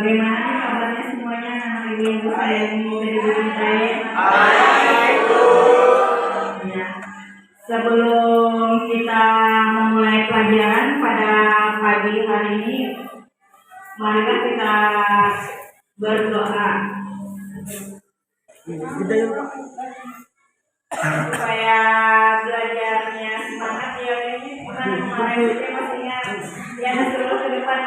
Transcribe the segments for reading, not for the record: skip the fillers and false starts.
Bagaimana kabarnya semuanya anak ibu yang sayangi dari guru saya? Ya. Sebelum kita memulai pelajaran pada pagi hari ini, marilah kita berdoa supaya belajarnya semangat ya. Ini kemarin saya masih ingat ya, terus ke depan.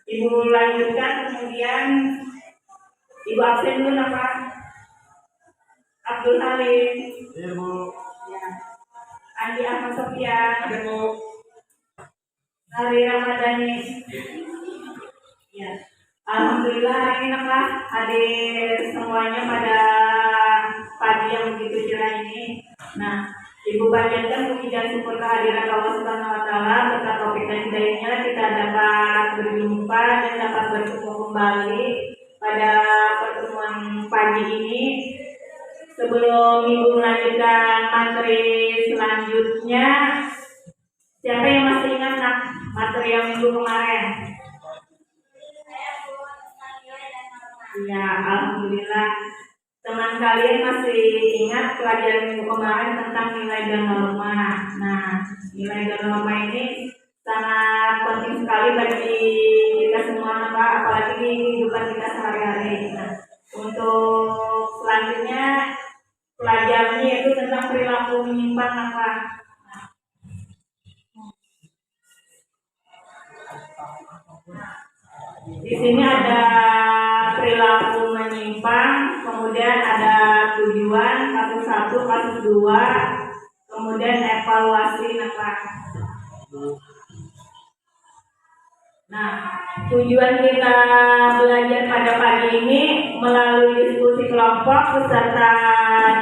Ibu lanjutkan, kemudian Ibu absen dulu nama Abdul Halim. Iya Bu. Ya. Andi Ahmad Sofian. Ada Bu. Hari Ramadhani. Ya. Alhamdulillah hari ini nama hadir semuanya pada pagi yang begitu cerah ini. Nah, Ibu panjatkan puji dan syukur kehadiran Allah Subhanahu wa taala serta topik dan hidayahnya kita dapat berjumpa dan dapat bertemu kembali pada pertemuan pagi ini. Sebelum Ibu melanjutkan materi selanjutnya, siapa yang masih ingat materi yang minggu kemarin? Ya, alhamdulillah. Teman kalian masih ingat pelajaran minggu kemarin tentang nilai dan norma. Nah, nilai dan norma ini sangat penting sekali bagi kita semua, apalagi di kehidupan kita sehari-hari. Nah, untuk selanjutnya pelajarannya yaitu tentang perilaku menyimpang apa. Di sini ada perilaku menyimpang, kemudian ada tujuan, kasus 1, kasus 2, kemudian evaluasi apa. Nah, tujuan kita belajar pada pagi ini melalui diskusi kelompok peserta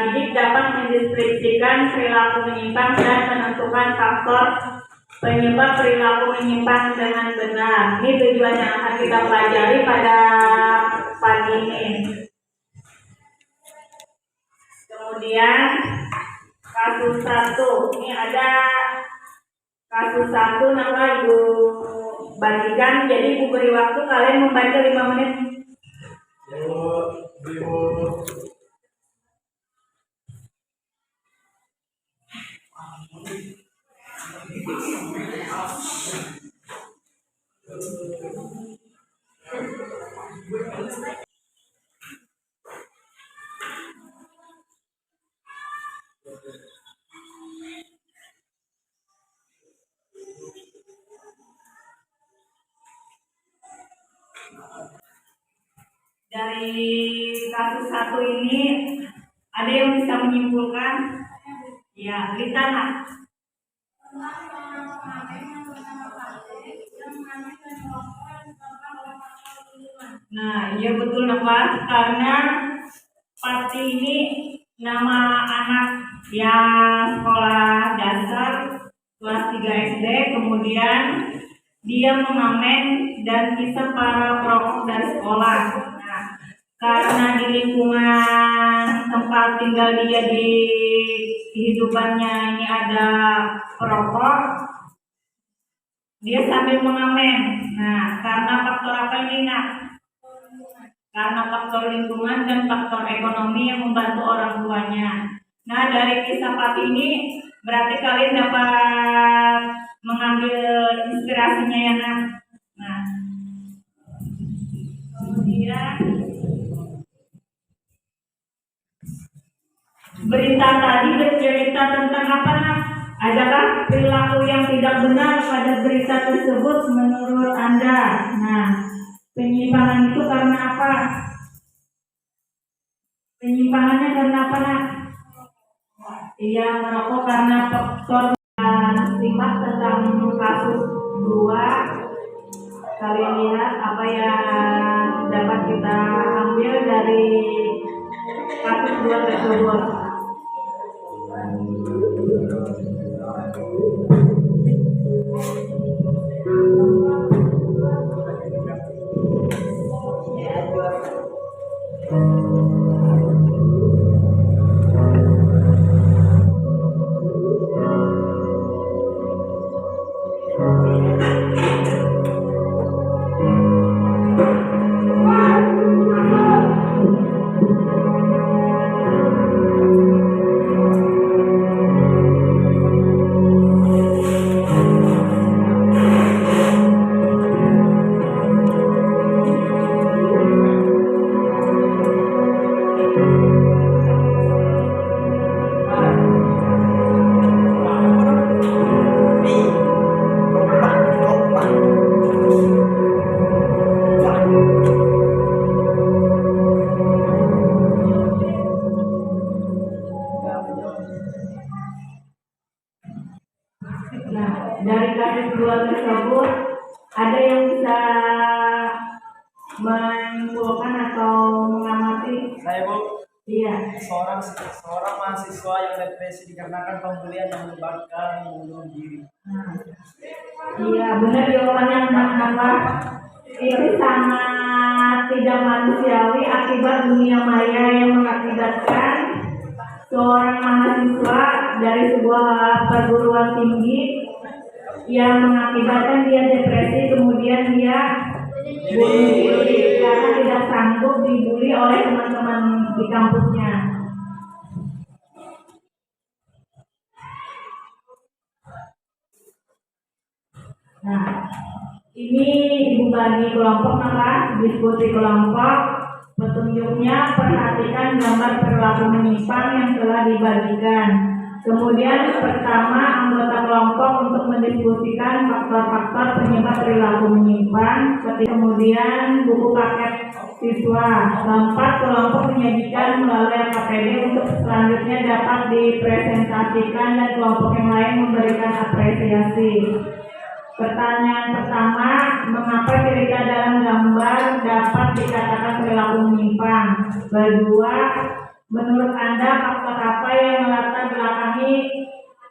didik dapat mendeskripsikan perilaku menyimpang dan menentukan faktor penyebab perilaku menyimpang dengan benar. Ini tujuan yang akan kita pelajari pada pagi ini. Kemudian kasus 1, ini ada kasus 1 nama Ibu bagikan, jadi Ibu beri waktu kalian membaca 5 menit. Dari kasus 1 ini ada yang bisa menyimpulkan? Ya, Litana. Nah, iya betul Nafas, karena Pati ini nama anak yang sekolah dasar kelas 3 SD, kemudian dia mengamen dan kisah para perokok dari sekolah. Nah, karena di lingkungan tempat tinggal dia di kehidupannya ini ada perokok, dia sambil mengamen. Nah, karena faktor apa ini nak? Karena faktor lingkungan dan faktor ekonomi yang membantu orang tuanya. Nah, dari kisah Pati ini berarti kalian dapat mengambil inspirasinya ya nak. Nah, kemudian berita tadi bercerita tentang apa nak? Adakah perilaku yang tidak benar pada berita tersebut menurut Anda? Nah, penyimpangan itu karena apa? Penyimpangannya karena apa nak? Iya, merokok karena faktor. Simak tentang kasus 2. Kalian lihat apa yang dapat kita ambil dari kasus 2 tersebut. seorang mahasiswa yang depresi dikarenakan pembulian yang menyebabkan bunuh diri. Iya, benar jawabannya kenapa? Itu sangat tidak manusiawi akibat dunia maya yang mengakibatkan seorang mahasiswa dari sebuah perguruan tinggi yang mengakibatkan dia depresi, kemudian dia bunuh diri karena tidak sanggup dibully oleh teman-teman di kampusnya. Nah, ini ibu bagi kelompok apa? Diskusi kelompok. Petunjuknya, perhatikan gambar perilaku menyimpang yang telah dibagikan. Kemudian pertama, anggota kelompok untuk mendiskusikan faktor-faktor penyebab perilaku menyimpang. Kemudian buku paket siswa. Keempat, kelompok menyajikan melalui KPD untuk selanjutnya dapat dipresentasikan dan kelompok yang lain memberikan apresiasi. Pertanyaan pertama, mengapa cerita dalam gambar dapat dikatakan perilaku menyimpang? Kedua, menurut Anda faktor apa yang melatar belakangi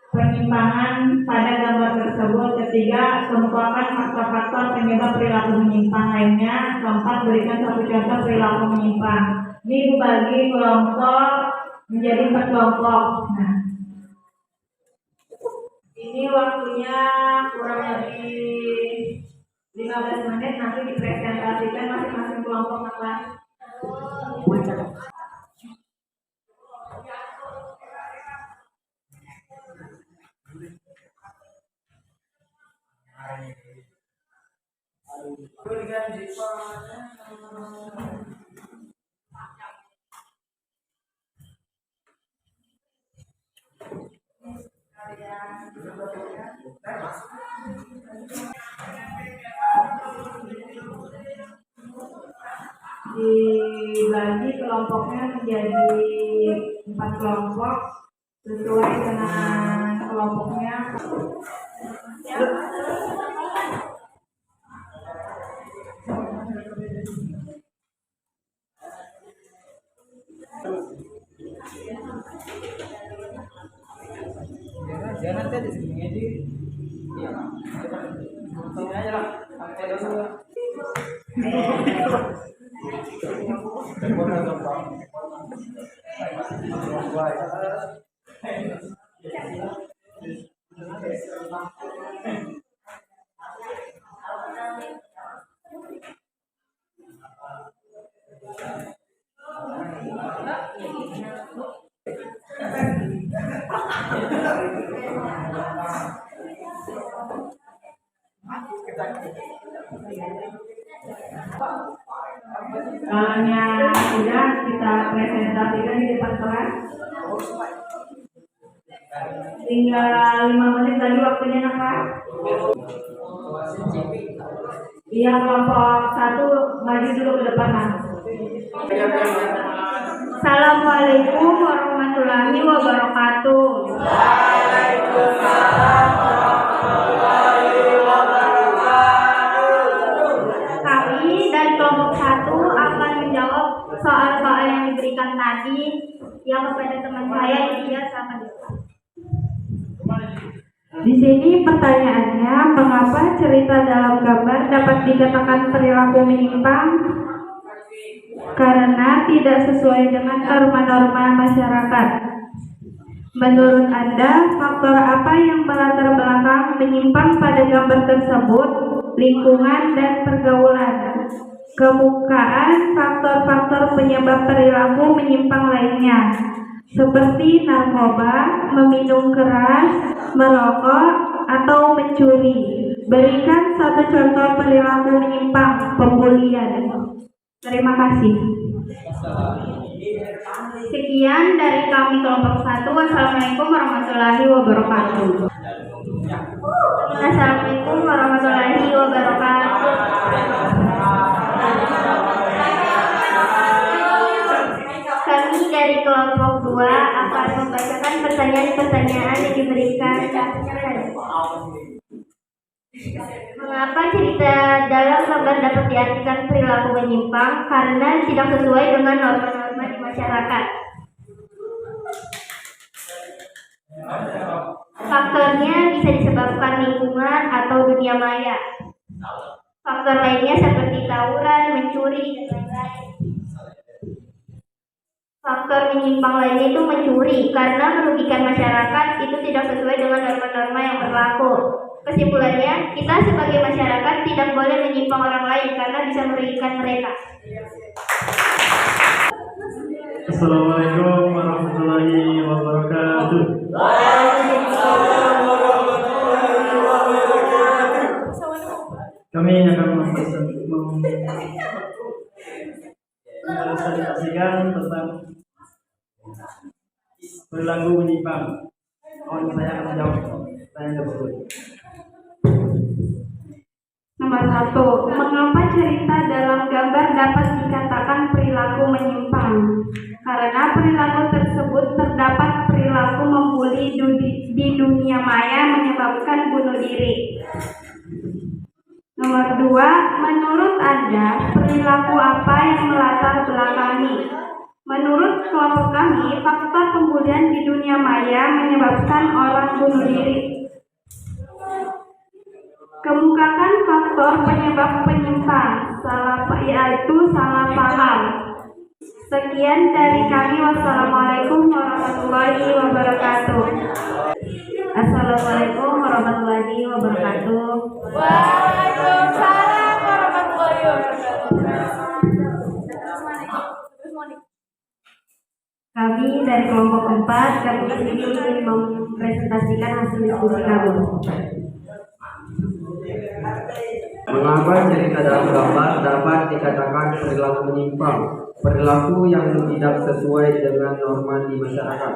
penyimpangan pada gambar tersebut? Ketiga, kemukakan faktor-faktor penyebab perilaku menyimpang lainnya. Keempat, berikan satu contoh perilaku menyimpang. Dibagi kelompok menjadi 4 kelompok. Nah, ini waktunya kurang lebih 15 menit, nanti dipresentasikan masing-masing kelompok apa? Dibagi kelompoknya menjadi 4 kelompok sesuai dengan kelompoknya. Jangan nanti di sini aja. Iya. Sini aja lah. Sampai dulu. Kalanya sudah kita presentasikan di depan kelas. Tinggal 5 menit lagi waktunya, Pak. Iya, kelompok 1 maju dulu ke depan, Mas. Assalamualaikum warahmatullahi wabarakatuh. Waalaikumsalam warahmatullahi wabarakatuh. Kami dari kelompok 1 akan menjawab soal-soal yang diberikan tadi yang kepada teman saya dia sama dia. Di sini pertanyaannya, mengapa cerita dalam gambar dapat dikatakan perilaku menyimpang? Karena tidak sesuai dengan norma-norma masyarakat. Menurut Anda, faktor apa yang melatar belakang menyimpang pada gambar tersebut? Lingkungan dan pergaulan. Kemukaan faktor-faktor penyebab perilaku menyimpang lainnya, seperti narkoba, meminum keras, merokok, atau mencuri. Berikan satu contoh perilaku menyimpang, pembulian. Terima kasih. Sekian dari kami kelompok 1. Wassalamualaikum warahmatullahi wabarakatuh. Assalamualaikum warahmatullahi wabarakatuh. Kami dari kelompok 2 akan membacakan pertanyaan-pertanyaan yang diberikan. Mengapa cerita dalam gambar dapat diartikan perilaku menyimpang? Karena tidak sesuai dengan norma-norma di masyarakat. Faktornya bisa disebabkan lingkungan atau dunia maya. Faktor lainnya seperti tawuran, mencuri, dan lain-lain. Faktor menyimpang lainnya itu mencuri karena merugikan masyarakat, itu tidak sesuai dengan norma-norma yang berlaku. Kesimpulannya, kita sebagai masyarakat tidak boleh menyimpang orang lain karena bisa merugikan mereka. Assalamualaikum warahmatullahi wabarakatuh. Kami akan mempresentasikan tentang perilaku menyimpang. Saya akan menjawab pertanyaan tersebut. Nomor 1. Mengapa cerita dalam gambar dapat dikatakan perilaku menyimpang? Karena perilaku tersebut terdapat perilaku membuli di dunia maya menyebabkan bunuh diri. Nomor 2. Menurut Anda, perilaku apa yang melatar belakangi? Menurut kelompok kami, faktor pembulian di dunia maya menyebabkan orang bunuh diri. Kemukakan faktor penyebab penyimpang, yaitu salah paham. Sekian dari kami. Wassalamualaikum warahmatullahi wabarakatuh. Assalamualaikum warahmatullahi wabarakatuh. Waalaikumsalam warahmatullahi wabarakatuh. Kami dari kelompok 4, kami ingin mempresentasikan hasil diskusi kami. Mengapa cerita dalam gambar dapat dikatakan perilaku menyimpang, perilaku yang tidak sesuai dengan norma di masyarakat?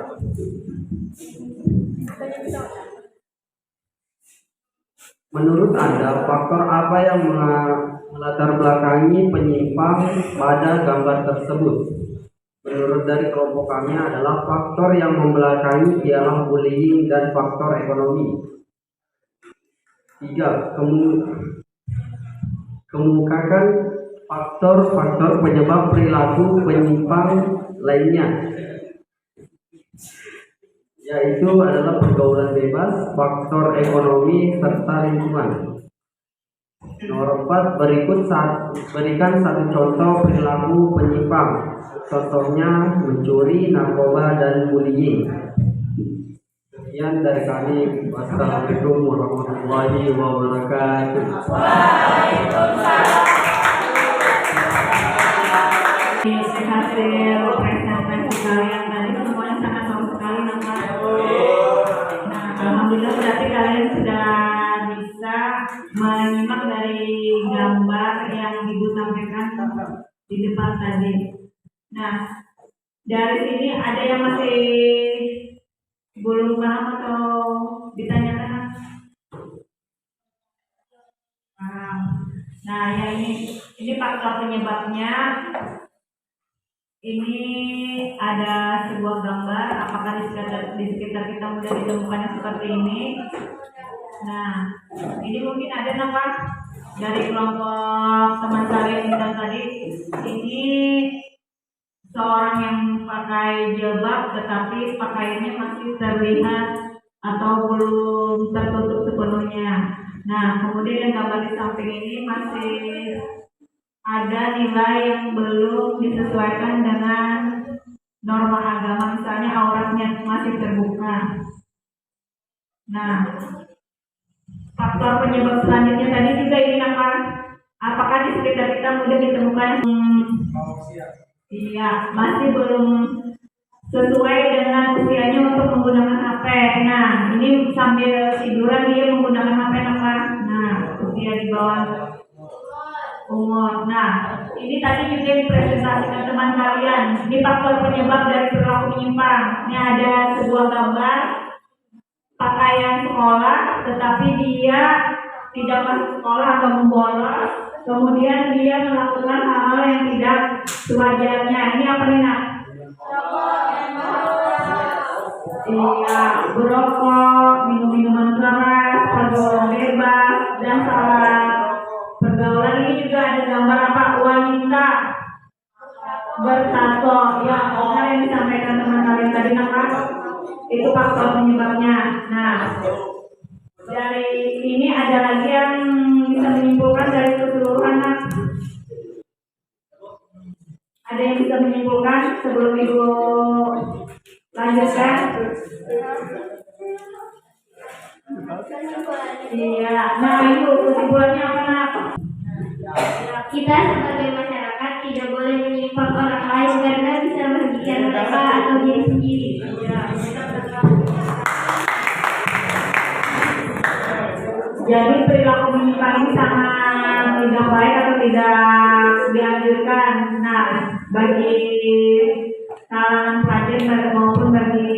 Menurut Anda, faktor apa yang melatar belakangi penyimpang pada gambar tersebut? Menurut dari kelompok kami adalah faktor yang membelakangi ialah bullying dan faktor ekonomi. 3. Kemukakan faktor-faktor penyebab perilaku penyimpang lainnya, yaitu adalah pergaulan bebas, faktor ekonomi, serta lingkungan. Nomor 4, berikan satu contoh perilaku penyimpang, contohnya mencuri, narkoba, dan bullying. Sekian dari kami. Wassalamualaikum warahmatullahi wabarakatuh. Hasil presentasi kalian tadi semuanya sangat bagus sekali nampak. Nah, alhamdulillah berarti kalian sudah bisa menyimak dari gambar yang Ibu sampaikan di depan tadi. Nah, dari sini ada yang masih belum paham atau ditanyakan? Nah, ya ini faktor penyebabnya. Ini ada sebuah gambar, apakah di sekitar kita mudah ditemukan yang seperti ini. Nah, ini mungkin ada nama dari kelompok teman kalian yang tadi. Ini seorang yang pakai jilbab tetapi pakaiannya masih terlihat atau belum tertutup sepenuhnya. Nah, kemudian yang gambar di samping ini masih ada nilai yang belum disesuaikan dengan norma agama, misalnya auratnya masih terbuka. Nah, faktor penyebab selanjutnya tadi juga ini apakah di sekitar kita mudah ditemukan masih belum sesuai dengan usianya untuk menggunakan HP. Nah, ini sambil tiduran dia menggunakan HP Nah, usia di bawah umur. Nah, ini tadi juga dipresentasikan teman kalian. Ini faktor penyebab dari perilaku menyimpang. Ini ada sebuah gambar pakaian sekolah, tetapi dia tidak masuk sekolah atau membolos. Kemudian dia melakukan hal-hal yang tidak sewajarnya. Ini apa nih, Nak? Iya, berokok, minum minuman keras, pergaulan bebas, dan salah pergaulan. Ini juga ada gambar apa? Wanita satu. Ya, benar yang disampaikan teman kalian tadi apa? Itu faktor penyebabnya. Nah, dari ini ada lagi yang bisa menyimpulkan dari keseluruhan. Ada yang bisa menyimpulkan sebelum Ibu lanjutkan? Iya, nah Ibu kesimpulannya apa nak? Kita sebagai masyarakat tidak boleh menyimpang orang lain karena bisa merugikan mereka atau diri sendiri. Jadi perilaku menyimpang ini sangat tidak baik atau tidak dianjurkan. Nah, bagi kalangan pelajar maupun bagi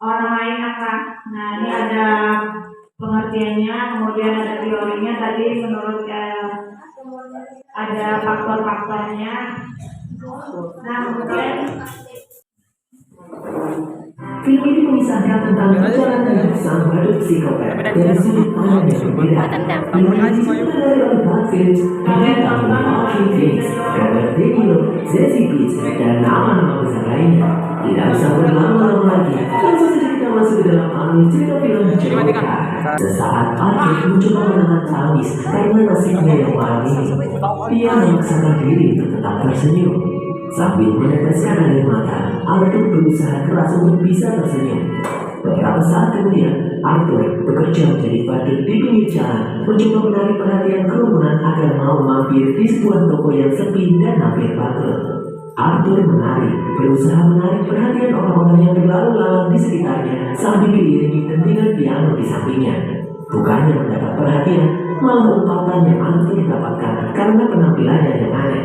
orang lain apa? Nah, ini ada pengertiannya, kemudian ada teorinya tadi menurut ada faktor-faktornya. Nah, kemudian Film ini mengisahkan tentang perjalanan hidup sang badut psikopat dari sudut pandang yang berbeda. Film ini disutradarai oleh Bud Phillips, dibintang oleh Joaquin Phoenix, Robert De Niro, Zazie Beetz, dan nama-nama besar lainnya. Tidak usah berlama-lama lagi, langsung saja kita masuk ke dalam alur cerita film Joker. Sesaat Arthur mencoba menahan tangis karena nasibnya yang malang ini. Dia memaksakan diri untuk tetap tersenyum. Sambil meneteskan air mata, Arthur berusaha keras untuk bisa tersenyum. Beberapa saat kemudian, Arthur bekerja menjadi badut di pinggir jalan, mencoba menarik perhatian kerumunan agar mau mampir di sebuah toko yang sepi dan hampir bangkrut. Arthur berusaha menarik perhatian orang-orang yang berlalu lalang di sekitarnya sambil diiringi dentingan piano di sampingnya. Bukannya mendapat perhatian, malah umpatan yang Arthur dapatkan karena penampilannya yang aneh.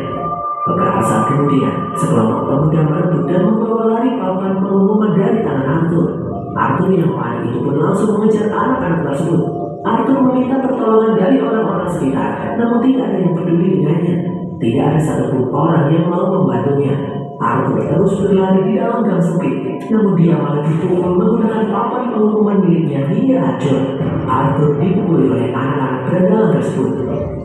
Beberapa saat kemudian, sekelompok pemuda merebut dan membawa lari papan pengumuman dari tangan Arthur. Arthur yang panik itu pun langsung mengejar anak-anak tersebut. Arthur meminta pertolongan dari orang-orang sekitar, namun tidak ada yang peduli dengannya. Tidak ada satupun orang yang mau membantunya. Arthur terus berlari di dalam gang sempit, namun dia malah dipukul menggunakan papan pengumuman miliknya hingga hancur. Arthur dipukuli oleh anak-anak berdalam tersebut.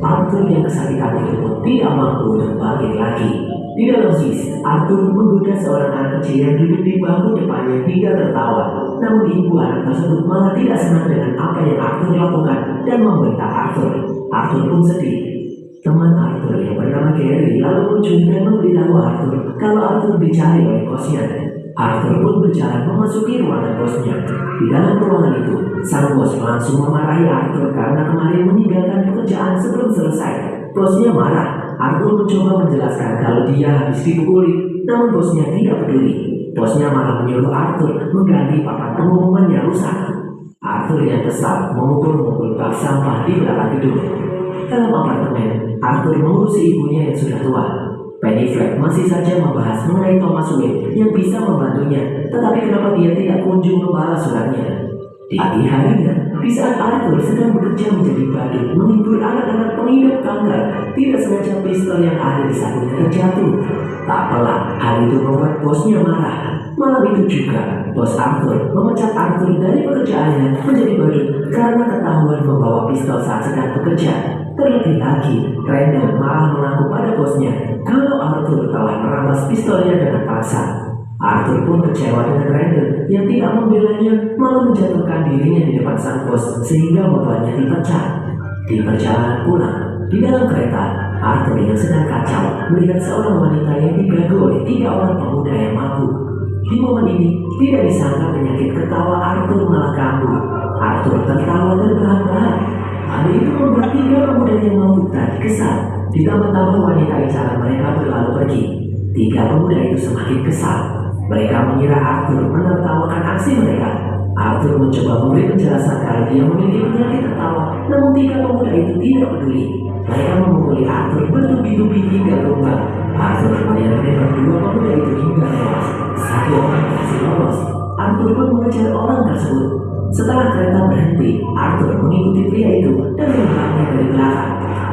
Arthur yang kesakitan itu pun tidak mampu untuk bangkit lagi. Di dalam bis, Arthur menggoda seorang anak kecil yang duduk di bangku depannya hingga tertawa. Namun ibu anak tersebut malah tidak senang dengan apa yang Arthur lakukan dan membentak Arthur. Arthur pun sedih. Teman Arthur yang bernama Gary lalu muncul dan memberitahu Arthur kalau Arthur dicari oleh bosnya. Arthur pun berjalan memasuki ruangan bosnya. Di dalam ruangan itu, sang bos langsung memarahi Arthur karena kemarin meninggalkan pekerjaan sebelum selesai. Bosnya marah. Arthur mencoba menjelaskan kalau dia habis dipukuli, namun bosnya tidak peduli. Bosnya malah menyuruh Arthur mengganti papan pengumuman yang rusak. Arthur yang kesal memukul bak sampah di belakang gedung. Dalam apartemen, Arthur mengurusi ibunya yang sudah tua. Penny Fleck masih saja membahas mengenai Thomas Wayne yang bisa membantunya, tetapi kenapa dia tidak kunjung membalas suratnya? Di pagi harinya, di saat Arthur sedang bekerja menjadi badut menghibur anak-anak pengidap kanker, tidak sengaja pistol yang ada di sakunya terjatuh. Tak pelak, hal itu membuat bosnya marah. Malam itu juga, bos Arthur memecat Arthur dari pekerjaannya menjadi badut karena ketahuan membawa pistol saat sedang bekerja. Terlebih lagi, Randall malah mengaku pada bosnya kalau Arthur telah merampas pistolnya dengan paksa. Arthur pun kecewa dengan Randall yang tidak membelanya, malah menjatuhkan dirinya di depan sang bos sehingga motornya dipecah. Di perjalanan pulang, di dalam kereta, Arthur yang sedang kacau melihat seorang wanita yang diganggu oleh 3 orang pemuda yang mabuk. Di momen ini, tidak disangka penyakit ketawa Arthur malah kambuh. Arthur tertawa terbahak-bahak. Hal itu membuat 3 pemuda yang mabuk tadi kesal. Ditambah-tambah wanita incaran mereka berlalu pergi. 3 pemuda itu semakin kesal. Mereka mengira Arthur menertawakan aksi mereka. Arthur mencoba memberi penjelasan kalau dia memiliki penyakit tertawa, namun 3 pemuda itu tidak peduli. Mereka memukuli Arthur bertubi-tubi hingga tumbang. Arthur kemudian menembak 2 pemuda itu hingga tewas. 1 orang berhasil lolos. Arthur pun mengejar orang tersebut. Setelah kereta berhenti, Arthur mengikuti pria itu dan menembaknya dari belakang.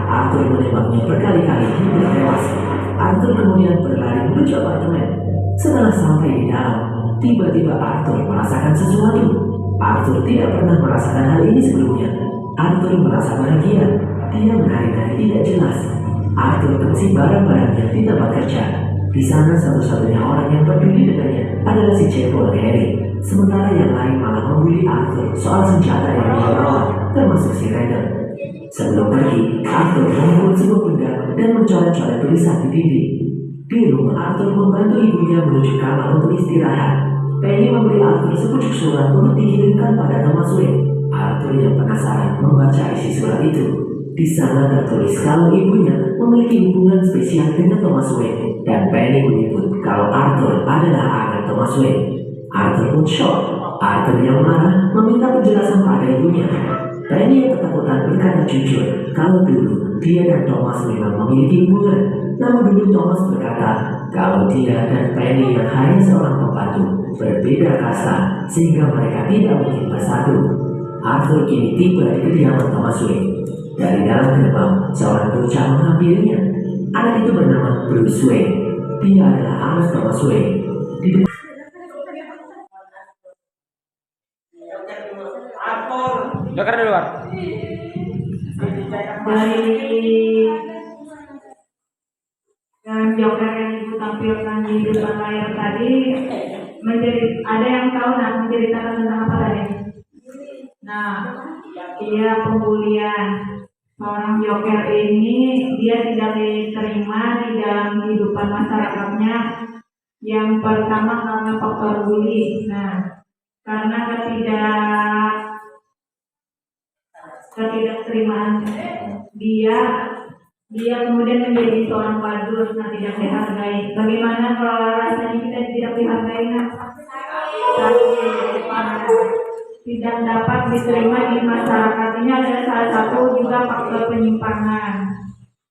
Arthur menembaknya berkali-kali hingga tewas. Arthur kemudian berlari menuju apartemen. Setelah sampai di dalam, tiba-tiba Arthur merasakan sesuatu. Arthur tidak pernah merasakan hal ini sebelumnya. Arthur merasa bahagia. Dia menari-nari tidak jelas. Arthur mengisi barang-barangnya di tempat kerja. Di sana satu-satunya orang yang peduli dengannya adalah si cebol Harry. Sementara yang lain malah membuli Arthur soal senjata yang dia bawa, termasuk si Redden. Sebelum pergi, Arthur membuat sebuah benda dan mencoret-coret tulisan di dinding. Di rumah, Arthur membantu ibunya menuju kamar untuk istirahat. Penny memberi Arthur sepucuk surat untuk dikirimkan pada Thomas Wayne. Arthur yang penasaran membaca isi surat itu. Di sana tertulis kalau ibunya memiliki hubungan spesial dengan Thomas Wayne, dan Penny menyebut kalau Arthur adalah anak Thomas Wayne. Arthur pun shock. Arthur yang marah meminta penjelasan pada ibunya. Penny yang ketakutan berkata jujur kalau dulu dia dan Thomas memang memiliki hubungan. Namun dulu Thomas berkata kalau dia dan Penny yang hanya seorang pembantu berbeda kasta sehingga mereka tidak mungkin bersatu. Arthur kini tiba di kediaman Thomas Wayne. Dari dalam gerbang, seorang bocah menghampirinya. Anak itu bernama Bruce Wayne. Dia adalah anak Thomas Wayne. Joker di luar. Dan Joker yang ibu tampilkan di depan layar tadi ada yang tahu menceritakan tentang apa tadi? Nah, dia pembulian. Seorang Joker ini dia tidak diterima di dalam kehidupan masyarakatnya. Yang pertama karena faktor bully. Nah, karena ketidakterimaan dia kemudian menjadi seorang badut, tidak dihargai. Bagaimana kalau rasanya kita tidak dihargai? Tidak dapat diterima di masyarakat. Ini adalah salah satu juga faktor penyimpangan.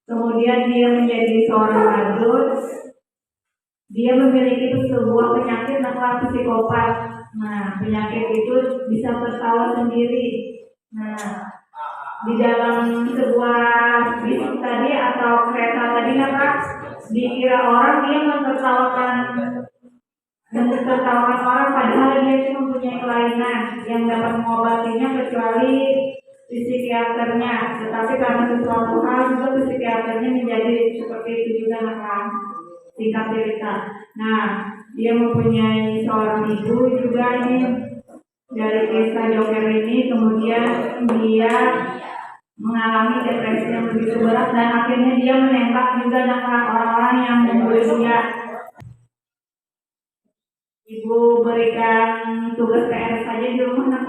Kemudian dia menjadi seorang badut. Dia memiliki sebuah penyakit namanya psikopat. Nah, penyakit itu bisa tertawa sendiri. Nah, di dalam sebuah bis tadi atau kereta tadi dikira orang dia mentertawakan orang, padahal dia itu mempunyai kelainan yang dapat mengobatinya kecuali psikiaternya. Tetapi karena sesuatu hal juga psikiaternya menjadi seperti itu juga singkat cerita. Nah, dia mempunyai seorang ibu juga ini. Dari kisah Joker ini kemudian dia mengalami depresi yang begitu berat dan akhirnya dia menembak juga orang-orang yang membuli dia. Ibu berikan tugas PR saja di rumah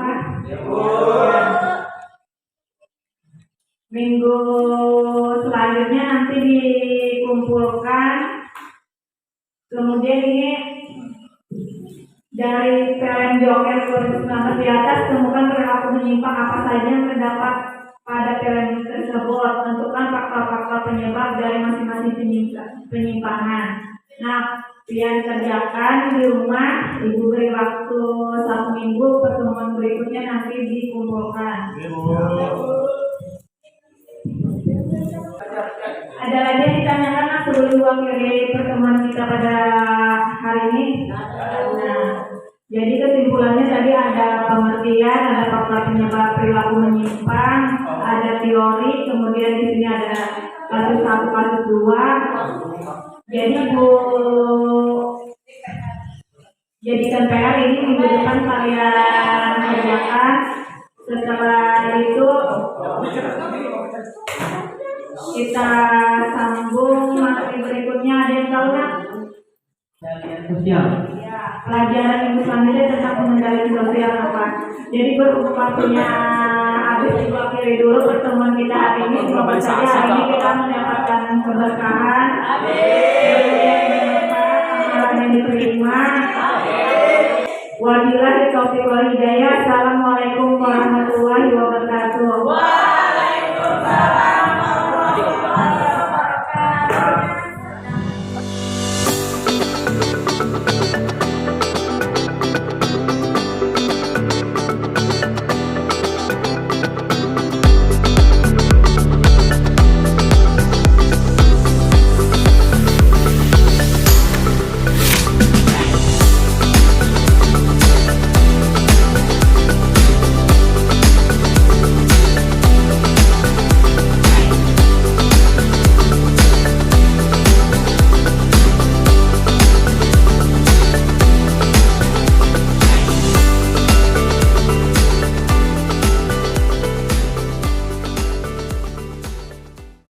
Minggu selanjutnya nanti dikumpulkan. Kemudian ini dari film Joker 2019 di atas temukan perilaku menyimpang apa saja yang terdapat pada film tersebut. Tentukan faktor-faktor penyebab dari masing-masing penyimpangan. Nah, yang kerjakan di rumah, ibu beri waktu 1 minggu, pertemuan berikutnya nanti dikumpulkan. Ada lagi yang ditanyakan sebelum mengakhiri pertemuan kita pada hari ini? Nah, jadi kesimpulannya tadi ada pengertian, ada faktor penyebab perilaku menyimpang, ada teori, kemudian di sini ada kasus 1, kasus 2. Jadi ibu jadikan PR ini minggu depan kalian kerjakan. Setelah itu kita sambung materi berikutnya. Ada yang tahu nggak? Sosial. Ya, pelajaran minggu selanjutnya tentang pengendalian sosial apa. Jadi berhubung waktunya habis, ibu akhiri dulu pertemuan kita hari ini. Semoga saja hari ini kita mendapatkan keberkahan. Kemudian yang diterima. Wabillahi taufiq wal hidayah.